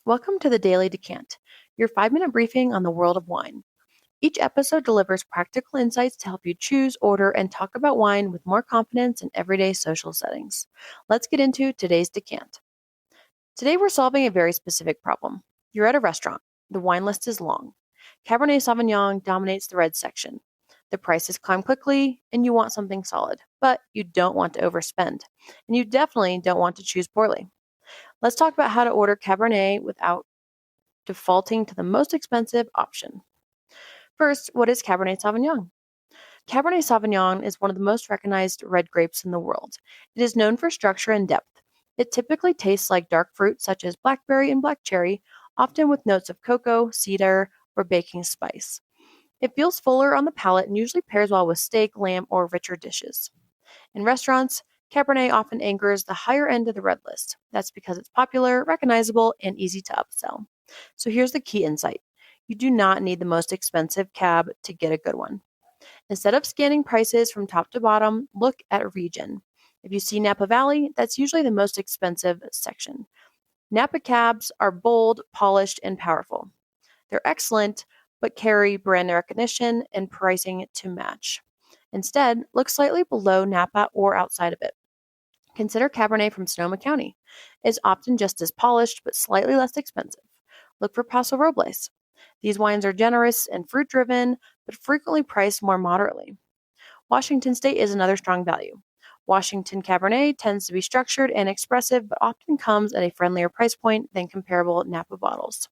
Welcome to the Daily Decant, your 5-minute briefing on the world of wine. Each episode delivers practical insights to help you choose, order, and talk about wine with more confidence in everyday social settings. Let's get into today's decant. Today we're solving a very specific problem. You're at a restaurant. The wine list is long. Cabernet Sauvignon dominates the red section. The prices climb quickly, and you want something solid, but you don't want to overspend. And you definitely don't want to choose poorly. Let's talk about how to order Cabernet without defaulting to the most expensive option. First, what is Cabernet Sauvignon? Cabernet Sauvignon is one of the most recognized red grapes in the world. It is known for structure and depth. It typically tastes like dark fruits such as blackberry and black cherry, often with notes of cocoa, cedar, or baking spice. It feels fuller on the palate and usually pairs well with steak, lamb, or richer dishes. In restaurants, Cabernet often anchors the higher end of the red list. That's because it's popular, recognizable, and easy to upsell. So here's the key insight. You do not need the most expensive cab to get a good one. Instead of scanning prices from top to bottom, look at region. If you see Napa Valley, that's usually the most expensive section. Napa cabs are bold, polished, and powerful. They're excellent, but carry brand recognition and pricing to match. Instead, look slightly below Napa or outside of it. Consider Cabernet from Sonoma County. It's often just as polished, but slightly less expensive. Look for Paso Robles. These wines are generous and fruit-driven, but frequently priced more moderately. Washington State is another strong value. Washington Cabernet tends to be structured and expressive, but often comes at a friendlier price point than comparable Napa bottles.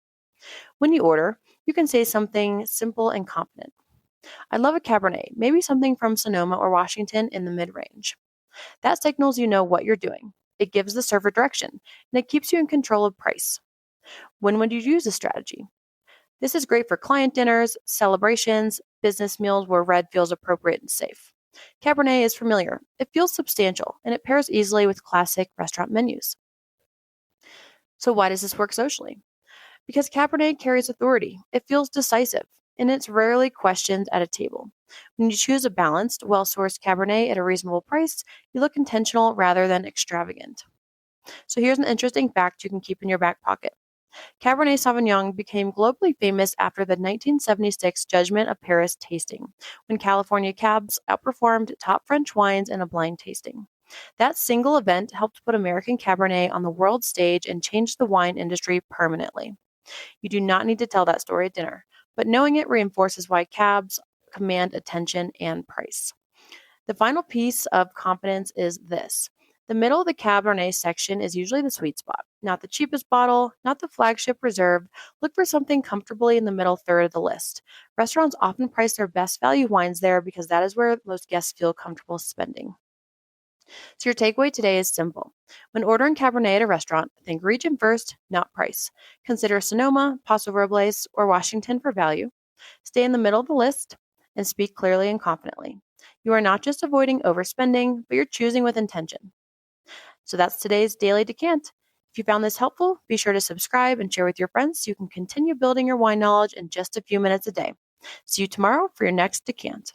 When you order, you can say something simple and confident. I love a Cabernet, maybe something from Sonoma or Washington in the mid-range. That signals you know what you're doing. It gives the server direction, and it keeps you in control of price. When would you use this strategy? This is great for client dinners, celebrations, business meals where red feels appropriate and safe. Cabernet is familiar, it feels substantial, and it pairs easily with classic restaurant menus. So why does this work socially? Because Cabernet carries authority, it feels decisive, and it's rarely questioned at a table. When you choose a balanced, well-sourced Cabernet at a reasonable price, you look intentional rather than extravagant. So here's an interesting fact you can keep in your back pocket. Cabernet Sauvignon became globally famous after the 1976 Judgment of Paris tasting, when California cabs outperformed top French wines in a blind tasting. That single event helped put American Cabernet on the world stage and changed the wine industry permanently. You do not need to tell that story at dinner, but knowing it reinforces why cabs command attention and price. The final piece of confidence is this. The middle of the Cabernet section is usually the sweet spot. Not the cheapest bottle, not the flagship reserve. Look for something comfortably in the middle third of the list. Restaurants often price their best value wines there because that is where most guests feel comfortable spending. So your takeaway today is simple. When ordering Cabernet at a restaurant, think region first, not price. Consider Sonoma, Paso Robles, or Washington for value. Stay in the middle of the list and speak clearly and confidently. You are not just avoiding overspending, but you're choosing with intention. So that's today's Daily Decant. If you found this helpful, be sure to subscribe and share with your friends so you can continue building your wine knowledge in just a few minutes a day. See you tomorrow for your next decant.